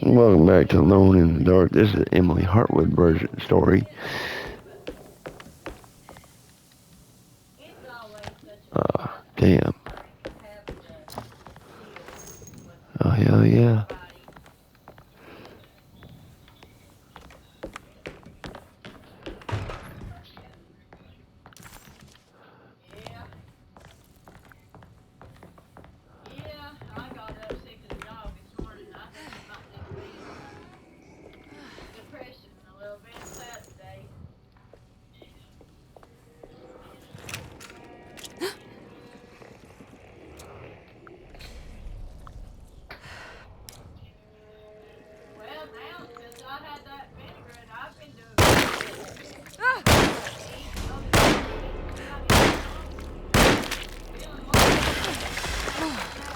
Welcome back to Alone in the Dark. This is Emily Hartwood version story. Damn. Oh, hell yeah.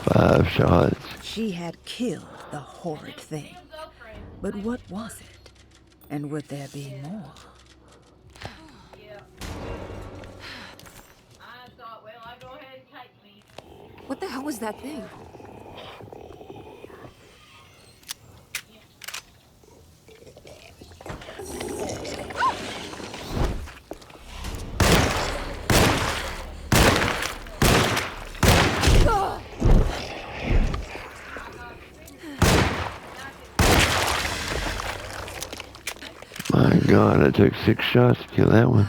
Five shots. She had killed the horrid thing. But what was it? And would there be more? What the hell was that thing? My God, I took 6 shots to kill that one.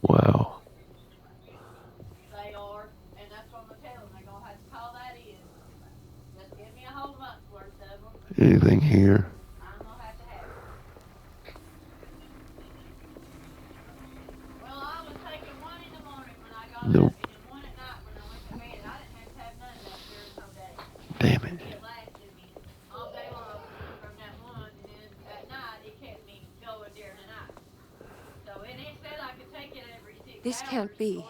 Wow. Anything here? Nope. Damn it. This can't be.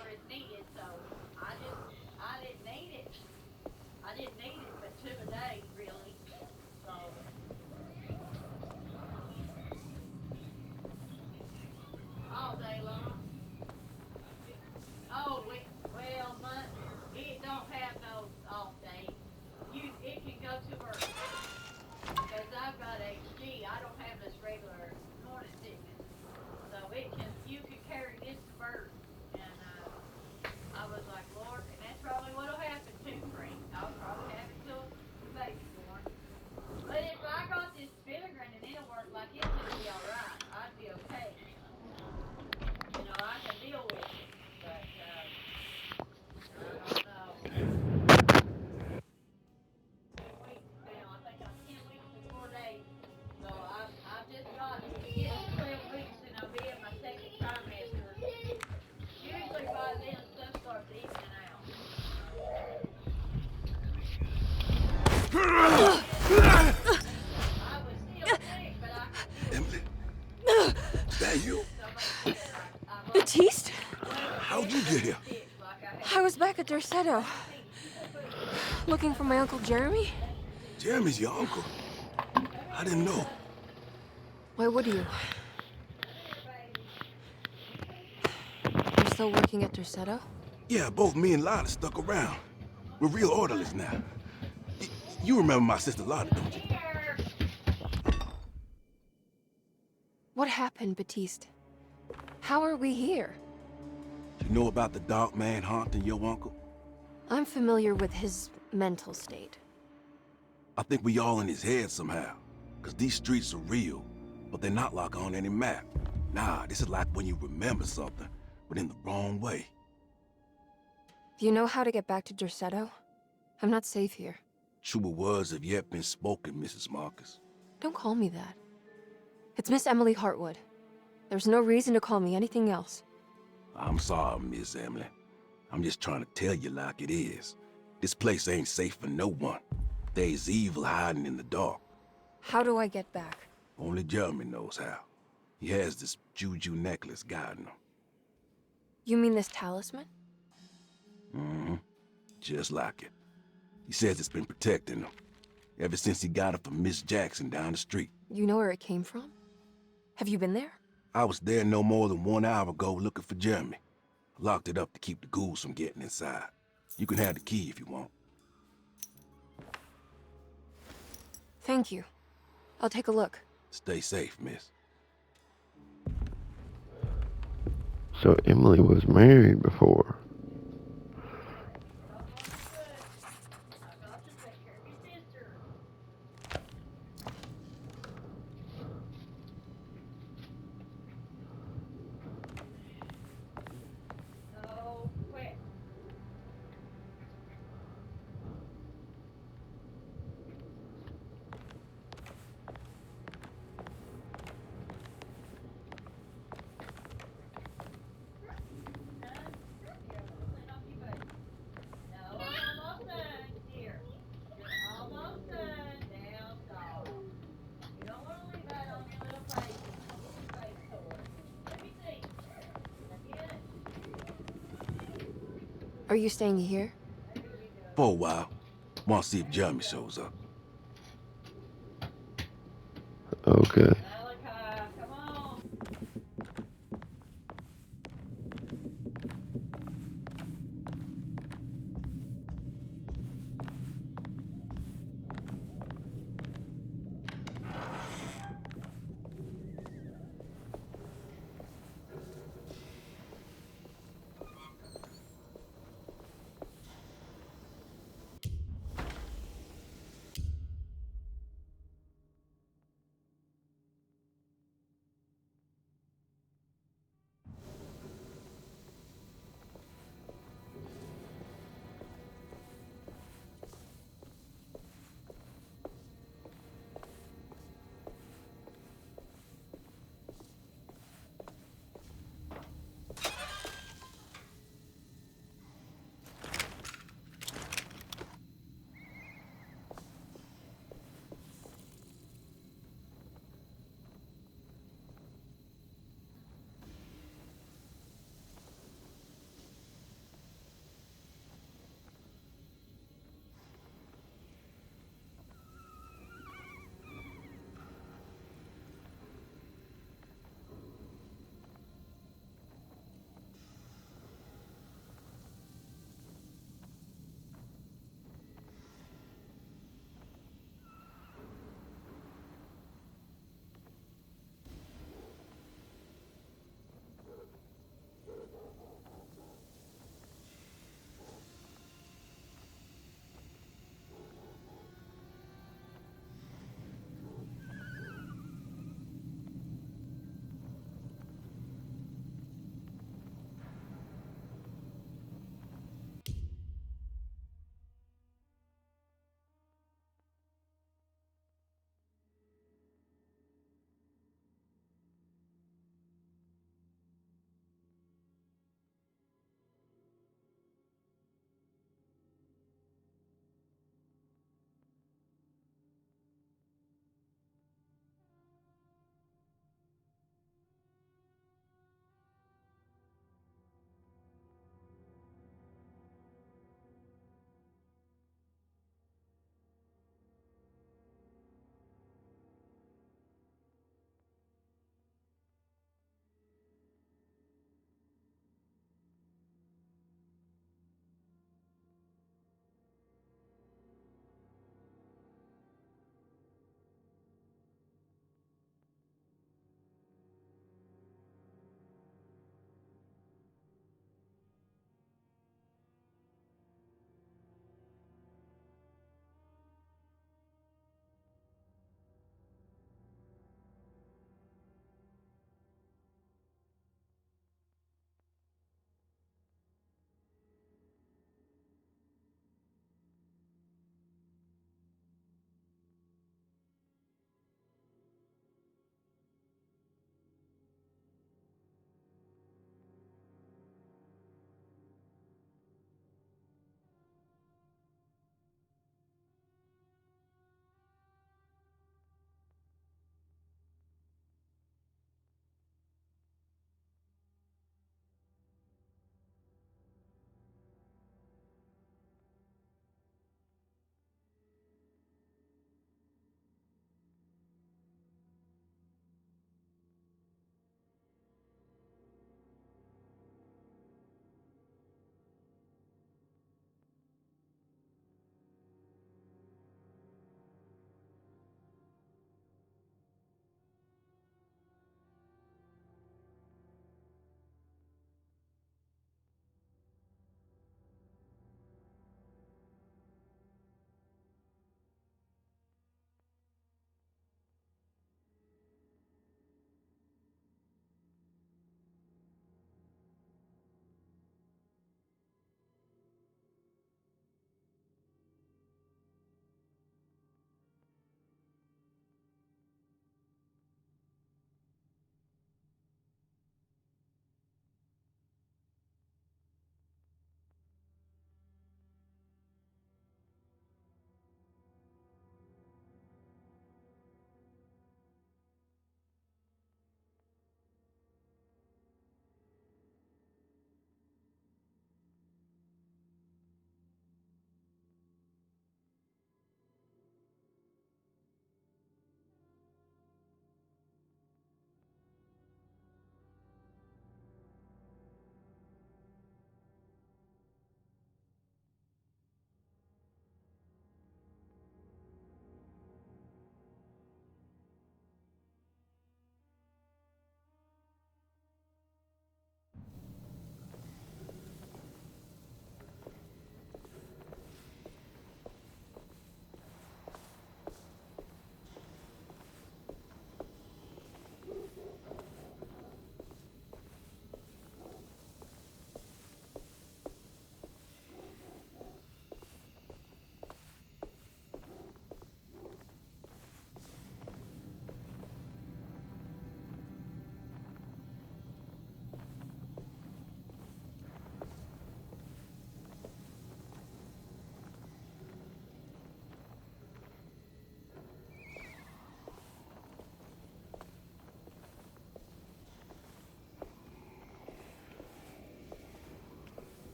Emily, is that you? Batiste? How'd you get here? I was back at Dorsetto. Looking for my Uncle Jeremy? Jeremy's your uncle. I didn't know. Why would you? You're still working at Dorsetto? Yeah, both me and Lotta stuck around. We're real orderlies now. You remember my sister Lotta, don't you? What happened, Batiste? How are we here? You know about the dark man haunting your uncle? I'm familiar with his mental state. I think we all in his head somehow. Cause these streets are real, but they're not like on any map. Nah, this is like when you remember something, but in the wrong way. Do you know how to get back to Dorsetto? I'm not safe here. Truer words have yet been spoken, Mrs. Marcus. Don't call me that. It's Miss Emily Hartwood. There's no reason to call me anything else. I'm sorry, Miss Emily. I'm just trying to tell you like it is. This place ain't safe for no one. There's evil hiding in the dark. How do I get back? Only Jeremy knows how. He has this juju necklace guiding him. You mean this talisman? Mm-hmm. Just like it. He says it's been protecting him ever since he got it from Miss Jackson down the street. You know where it came from? Have you been there? I was there no more than 1 hour ago looking for Jeremy. Locked it up to keep the ghouls from getting inside. You can have the key if you want. Thank you. I'll take a look. Stay safe, miss. So Emily was married before. Are you staying here? For a while. Want to see if Jeremy shows up. Okay.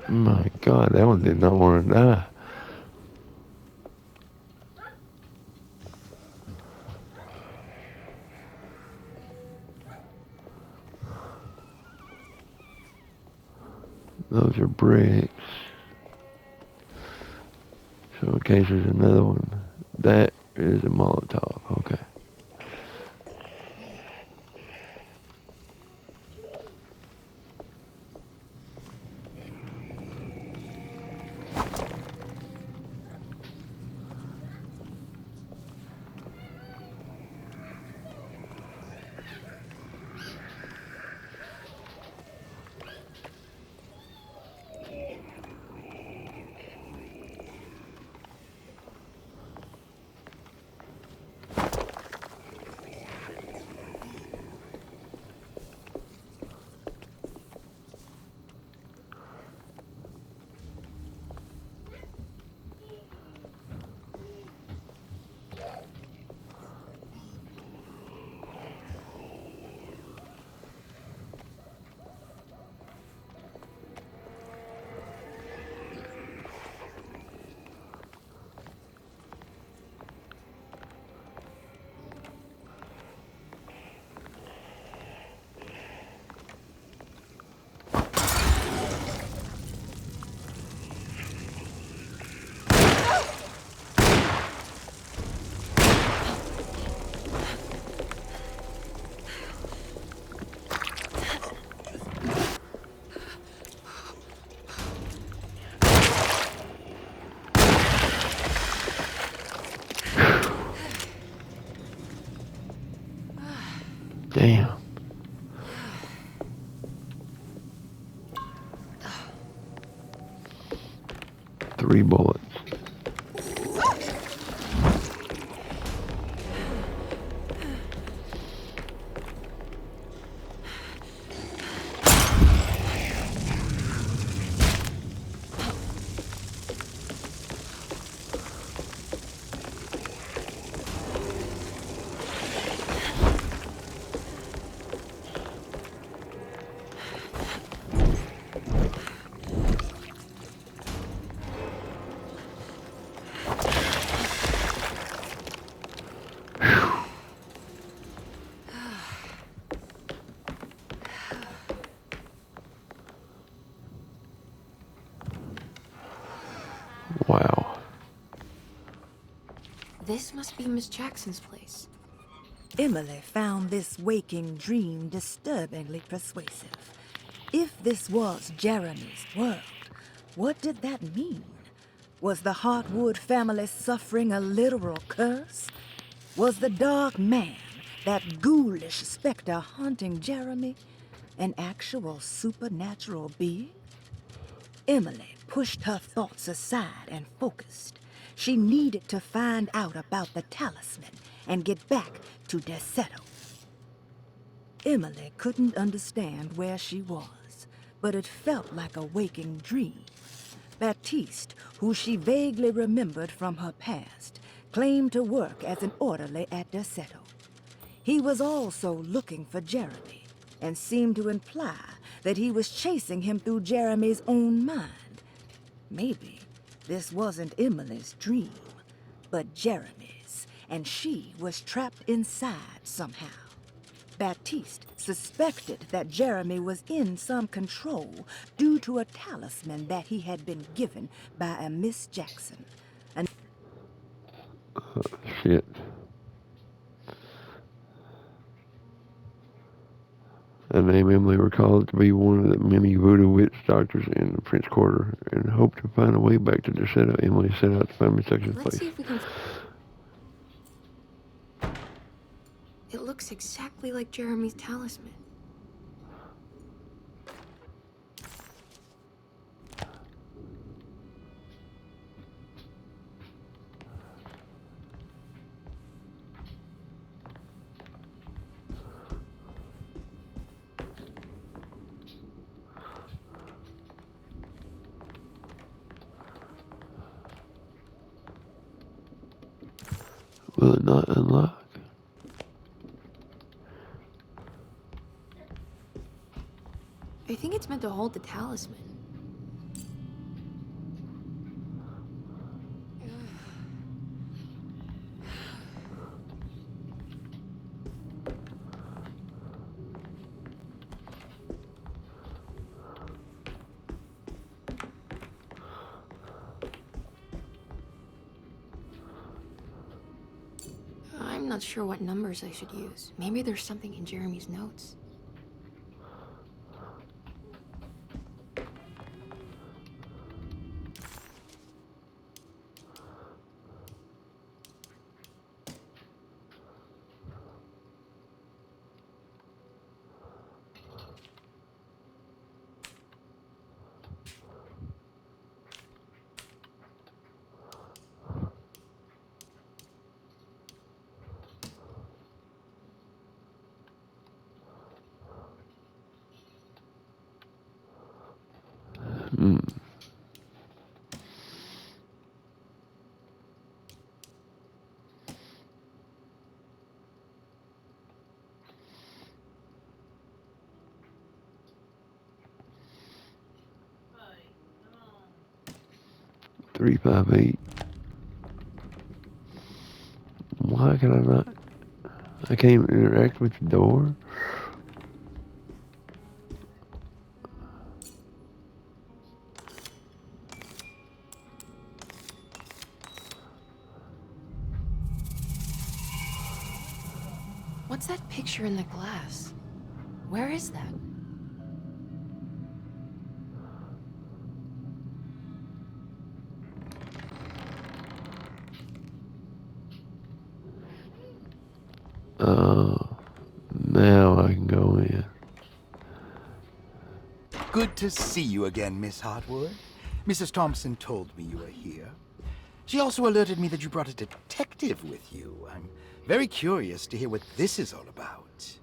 My God, that one did not want to die. Those are bricks. So in case there's another one, that is a Molotov. Okay. Damn. 3 bullets. Wow. This must be Miss Jackson's place. Emily found this waking dream disturbingly persuasive. If this was Jeremy's world, what did that mean? Was the Hartwood family suffering a literal curse? Was the dark man, that ghoulish specter haunting Jeremy, an actual supernatural being? Emily pushed her thoughts aside and focused. She needed to find out about the talisman and get back to Desetto. Emily couldn't understand where she was, but it felt like a waking dream. Baptiste, who she vaguely remembered from her past, claimed to work as an orderly at Desetto. He was also looking for Jeremy, and seemed to imply that he was chasing him through Jeremy's own mind. Maybe this wasn't Emily's dream, but Jeremy's, and she was trapped inside somehow. Baptiste suspected that Jeremy was in some control due to a talisman that he had been given by a Miss Jackson. Shit. The name Emily recalled to be one of the many voodoo witch doctors in the French Quarter and hoped to find a way back to Desetto. Emily set out to find Miss Jackson's Let's place. see if we can... It looks exactly like Jeremy's talisman. Will it not unlock? I think it's meant to hold the talisman. not sure what numbers I should use. Maybe there's something in Jeremy's notes. Hmm. Three, 5, 8. Why can I not? I can't even interact with the door. What's that picture in the glass? Where is that? Now I can go in. Good to see you again, Miss Hartwood. Mrs. Thompson told me you were here. She also alerted me that you brought a detective with you. I'm very curious to hear what this is all about.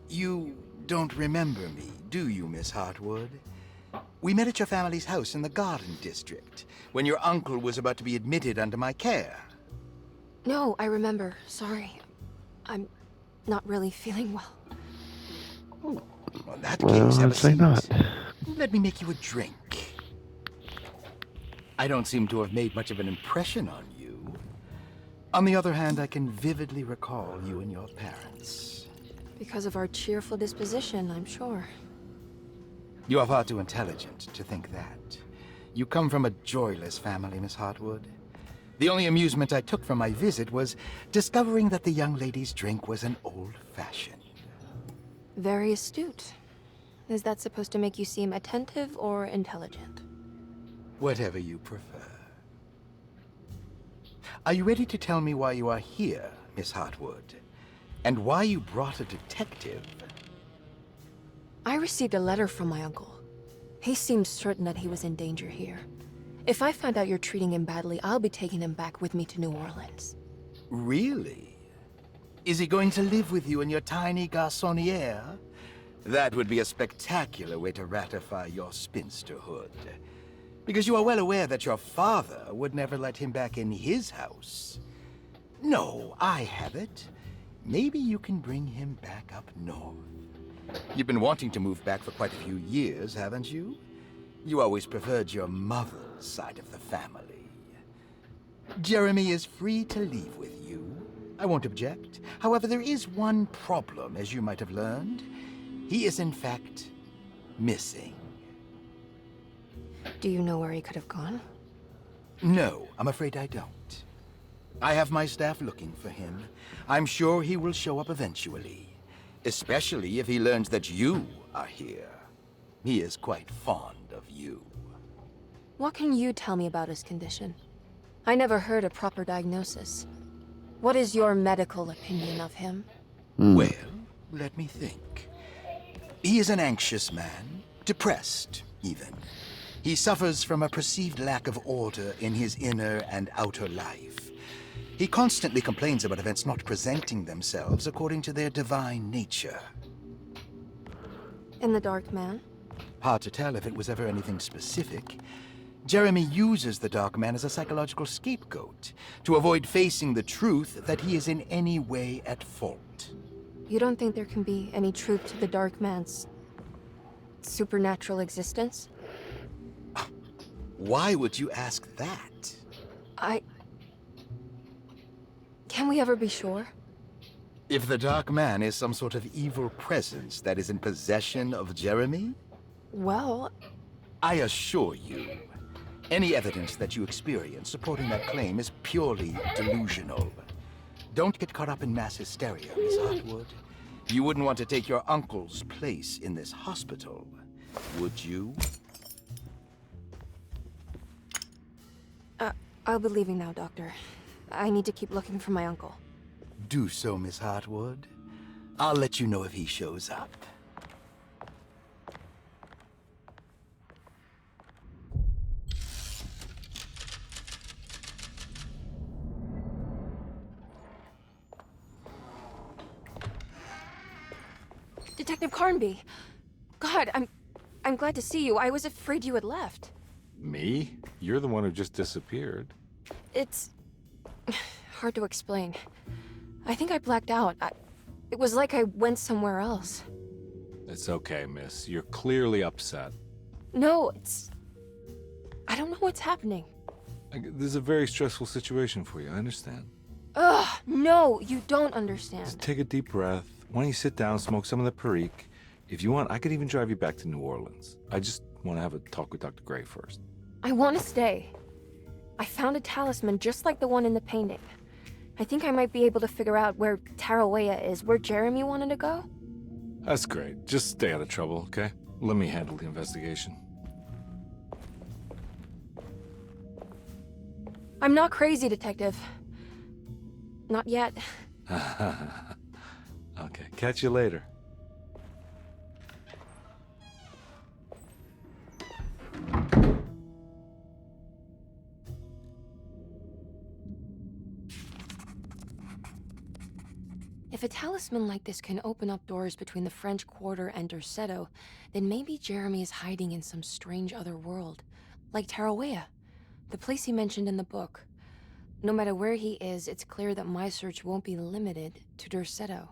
You don't remember me, do you, Miss Hartwood? We met at your family's house in the Garden District, when your uncle was about to be admitted under my care. No, I remember. Sorry. I'm not really feeling well. Well, in that Well, case, have a I'd say seat. not. Let me make you a drink. I don't seem to have made much of an impression on you. On the other hand, I can vividly recall you and your parents. Because of our cheerful disposition, I'm sure. You are far too intelligent to think that. You come from a joyless family, Miss Hartwood. The only amusement I took from my visit was discovering that the young lady's drink was an old-fashioned. Very astute. Is that supposed to make you seem attentive or intelligent? Whatever you prefer. Are you ready to tell me why you are here, Miss Hartwood? And why you brought a detective? I received a letter from my uncle. He seems certain that he was in danger here. If I find out you're treating him badly, I'll be taking him back with me to New Orleans. Really? Is he going to live with you in your tiny garçonniere? That would be a spectacular way to ratify your spinsterhood. Because you are well aware that your father would never let him back in his house. No, I have it. Maybe you can bring him back up north. You've been wanting to move back for quite a few years, haven't you? You always preferred your mother's side of the family. Jeremy is free to leave with you. I won't object. However, there is one problem, as you might have learned. He is, in fact, missing. Do you know where he could have gone? No, I'm afraid I don't. I have my staff looking for him. I'm sure he will show up eventually. Especially if he learns that you are here. He is quite fond of you. What can you tell me about his condition? I never heard a proper diagnosis. What is your medical opinion of him? Well, let me think. He is an anxious man, depressed, even. He suffers from a perceived lack of order in his inner and outer life. He constantly complains about events not presenting themselves according to their divine nature. And the Dark Man? Hard to tell if it was ever anything specific. Jeremy uses the Dark Man as a psychological scapegoat to avoid facing the truth that he is in any way at fault. You don't think there can be any truth to the Dark Man's supernatural existence? Why would you ask that? Can we ever be sure? If the Dark Man is some sort of evil presence that is in possession of Jeremy, Well, I assure you, any evidence that you experience supporting that claim is purely delusional. Don't get caught up in mass hysteria, Miss Hartwood. You wouldn't want to take your uncle's place in this hospital, would you? I'll be leaving now, Doctor. I need to keep looking for my uncle. Do so, Miss Hartwood. I'll let you know if he shows up. Detective Carnby! God, I'm glad to see you. I was afraid you had left. Me? You're the one who just disappeared. It's hard to explain. I think I blacked out. It was like I went somewhere else. It's okay, miss. You're clearly upset. No, I don't know what's happening. This is a very stressful situation for you, I understand. Ugh, no, you don't Just understand. take a deep breath. Why don't you sit down, smoke some of the Perique? If you want, I could even drive you back to New Orleans. I just want to have a talk with Dr. Gray first. I want to stay. I found a talisman just like the one in the painting. I think I might be able to figure out where Tarawea is, where Jeremy wanted to go. That's great. Just stay out of trouble, okay? Let me handle the investigation. I'm not crazy, Detective. Not yet. Okay, catch you later. If a talisman like this can open up doors between the French Quarter and Derceto, then maybe Jeremy is hiding in some strange other world. Like Tarawea, the place he mentioned in the book. No matter where he is, it's clear that my search won't be limited to Derceto.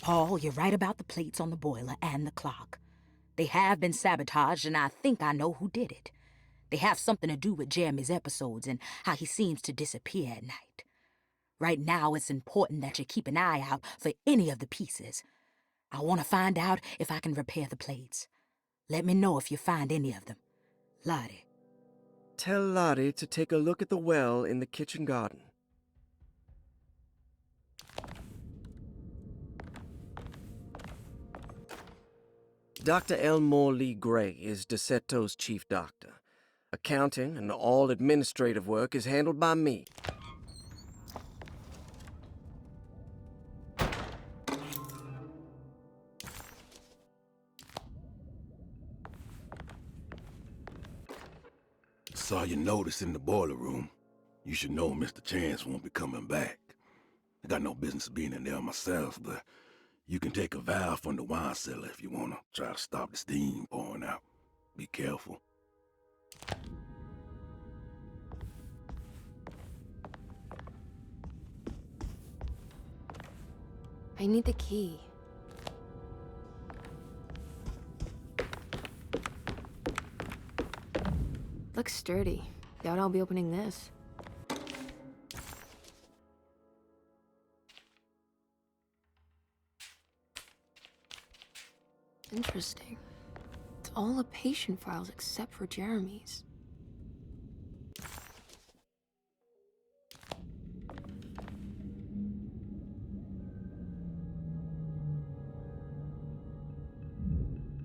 Paul, you're right about the plates on the boiler and the clock. They have been sabotaged, and I think I know who did it. They have something to do with Jeremy's episodes and how he seems to disappear at night. Right now, it's important that you keep an eye out for any of the pieces. I want to find out if I can repair the plates. Let me know if you find any of them. Lottie. Tell Lottie to take a look at the well in the kitchen garden. Dr. Elmore Lee Gray is DeSeto's chief doctor. Accounting and all administrative work is handled by me. Saw your notice in the boiler room. You should know Mr. Chance won't be coming back. I got no business being in there myself, but you can take a valve from the wine cellar if you want to try to stop the steam pouring out. Be careful. I need the key. Looks sturdy. Doubt I'll be opening this. Interesting. It's all the patient files except for Jeremy's.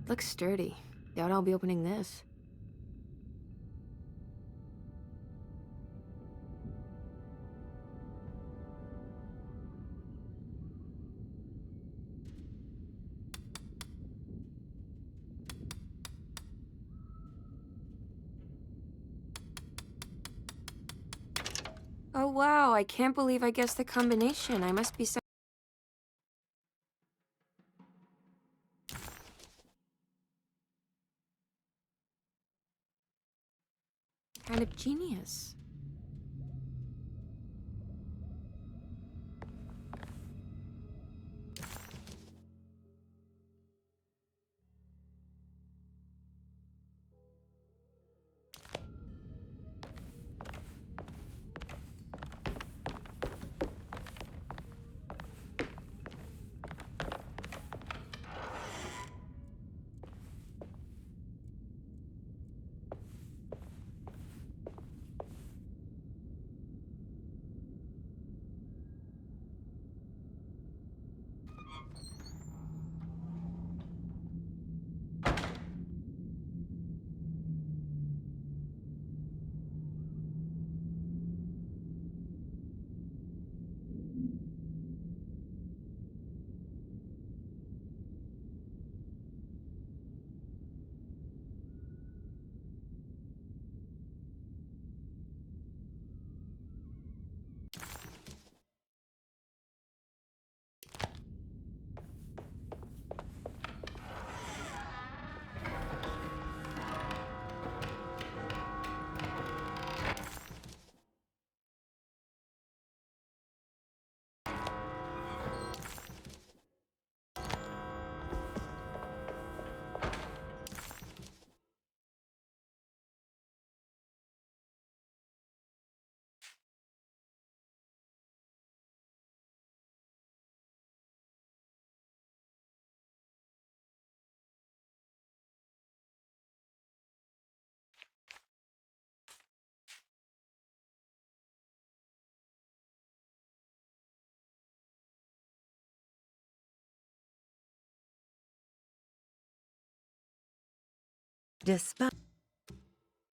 Looks sturdy. Doubt I'll be opening this. Oh wow, I can't believe I guessed the combination. I must be so kind of genius.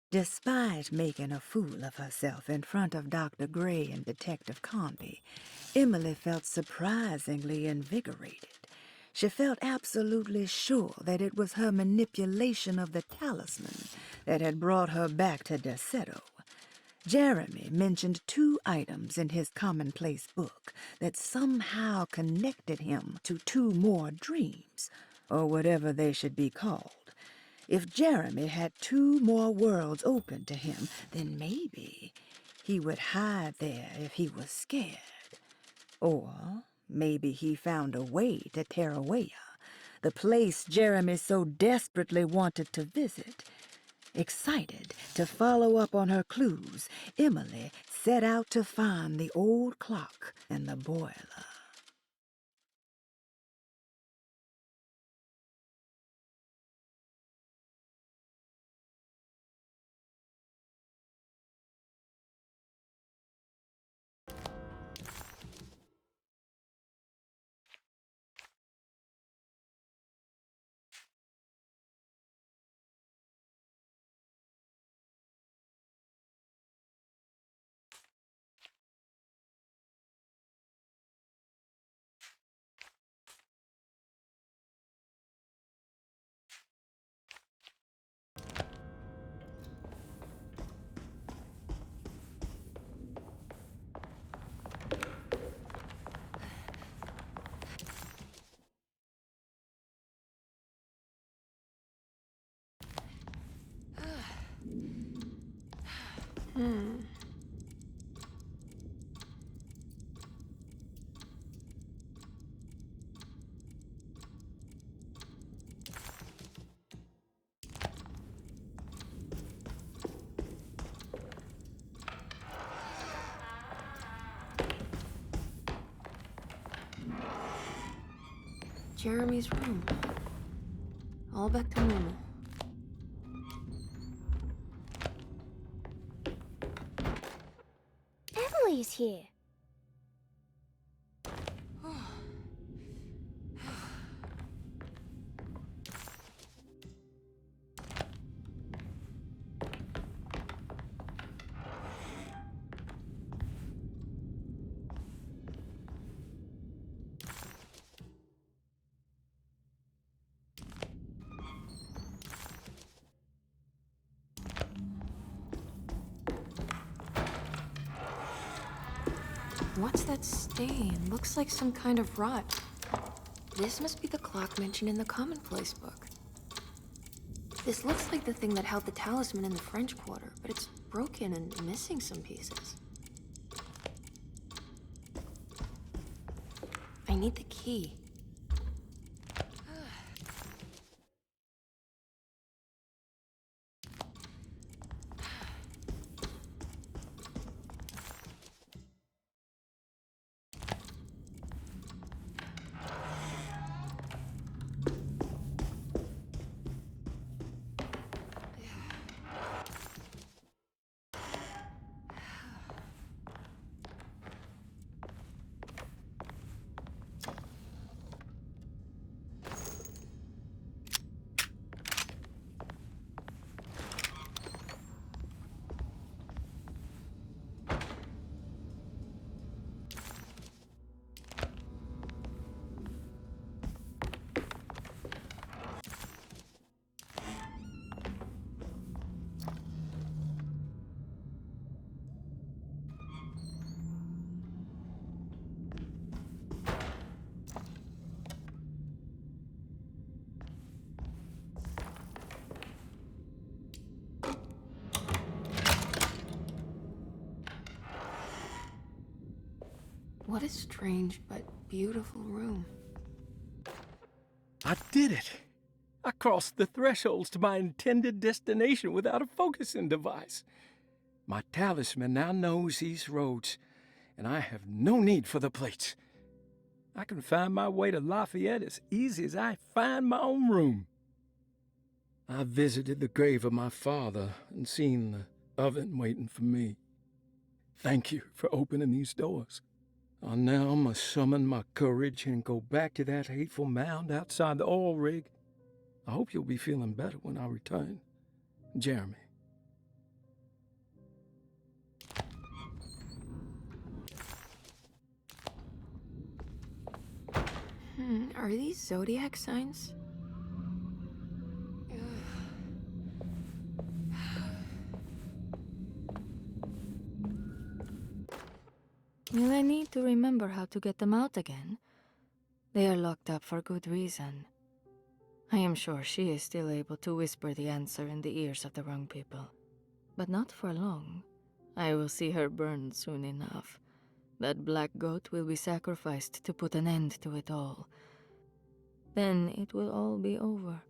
Despite making a fool of herself in front of Dr. Gray and Detective Conby, Emily felt surprisingly invigorated. She felt absolutely sure that it was her manipulation of the talisman that had brought her back to Deseto. Jeremy mentioned 2 items in his commonplace book that somehow connected him to 2 more dreams, or whatever they should be called. If Jeremy had 2 more worlds open to him, then maybe he would hide there if he was scared. Or maybe he found a way to Tarawea, the place Jeremy so desperately wanted to visit. Excited to follow up on her clues, Emily set out to find the old clock and the boiler. Jeremy's room. All back to normal. Emily's here. What's that stain? Looks like some kind of rot. This must be the clock mentioned in the Commonplace book. This looks like the thing that held the talisman in the French Quarter, but it's broken and missing some pieces. I need the key. What a strange but beautiful room. I did it! I crossed the thresholds to my intended destination without a focusing device. My talisman now knows these roads, and I have no need for the plates. I can find my way to Lafayette as easy as I find my own room. I visited the grave of my father and seen the oven waiting for me. Thank you for opening these doors. I now must summon my courage and go back to that hateful mound outside the oil rig. I hope you'll be feeling better when I return. Jeremy. Are these zodiac signs? Will I need to remember how to get them out again? They are locked up for good reason. I am sure she is still able to whisper the answer in the ears of the wrong people. But not for long. I will see her burned soon enough. That black goat will be sacrificed to put an end to it all. Then it will all be over.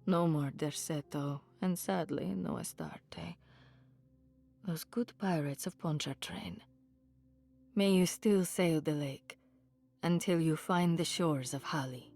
No more Derceto, and sadly, no Astarte. Those good pirates of Pontchartrain. May you still sail the lake, until you find the shores of Hali.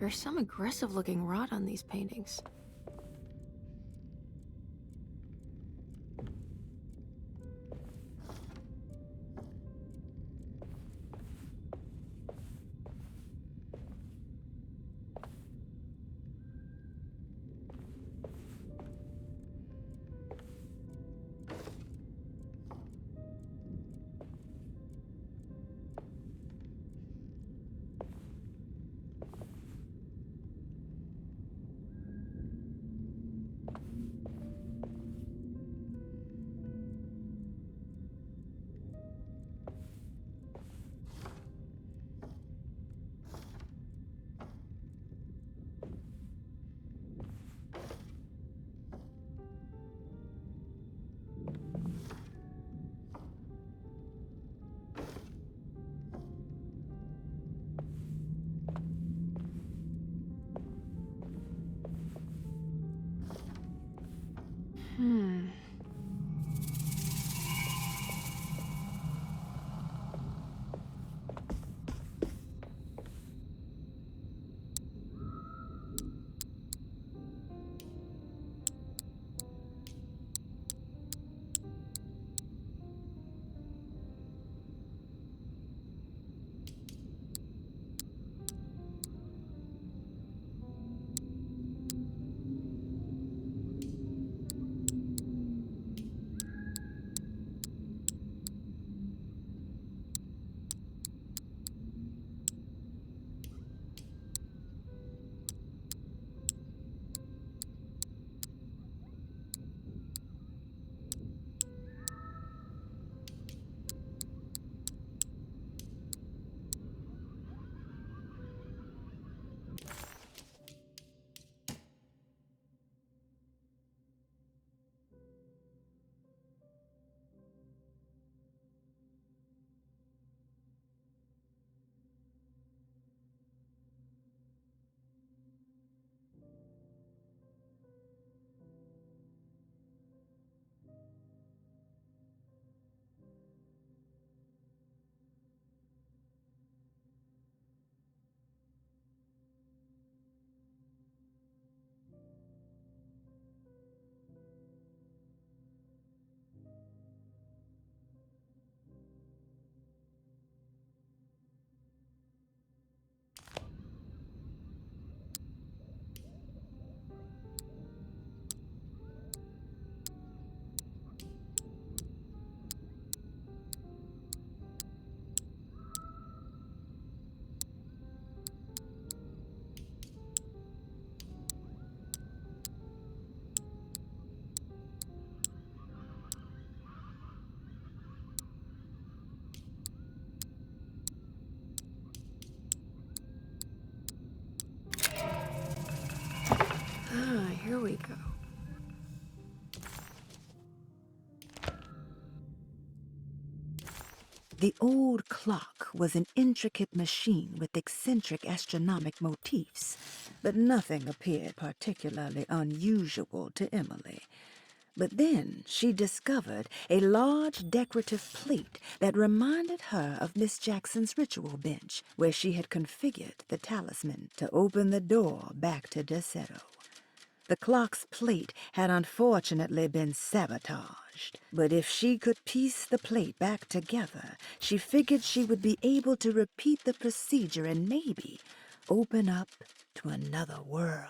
There's some aggressive-looking rot on these paintings. we go. The old clock was an intricate machine with eccentric astronomic motifs, but nothing appeared particularly unusual to Emily. But then she discovered a large decorative plate that reminded her of Miss Jackson's ritual bench, where she had configured the talisman to open the door back to Deseto. The clock's plate had unfortunately been sabotaged, but if she could piece the plate back together, she figured she would be able to repeat the procedure and maybe open up to another world.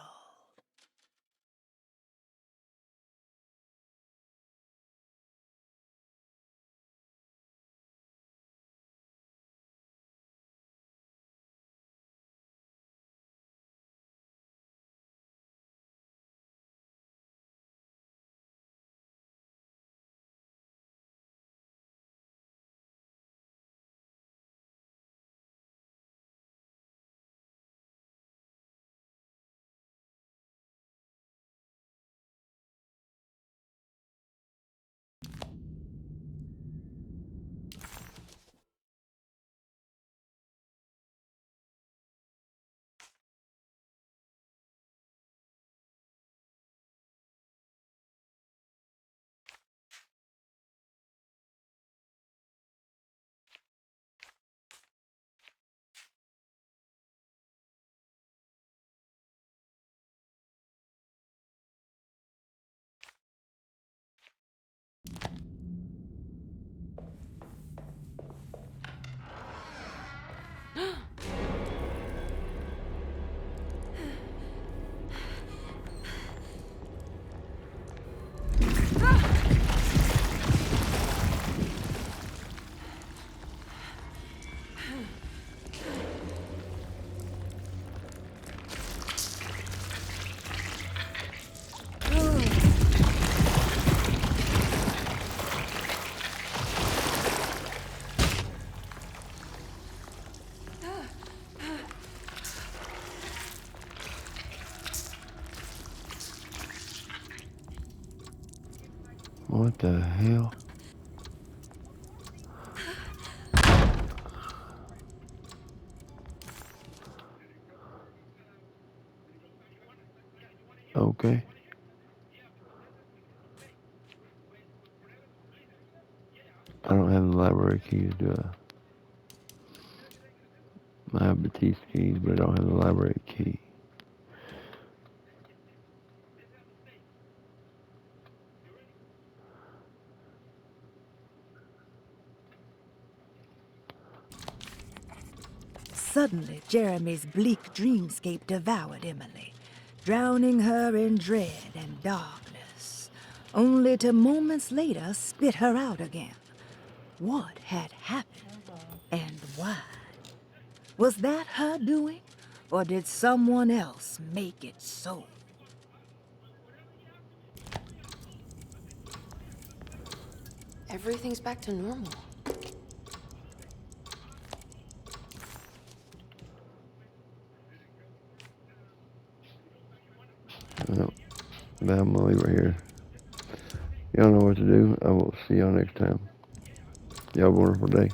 What the hell? Okay. I don't have the library keys, do I? I have Batiste keys, but I don't have the library key. Suddenly, Jeremy's bleak dreamscape devoured Emily, drowning her in dread and darkness, only to moments later spit her out again. What had happened and why? Was that her doing, or did someone else make it so? Everything's back to normal. Well, now I'm gonna leave it here. Y'all know what to do. I will see y'all neall next time. Y'all have a wonderful day.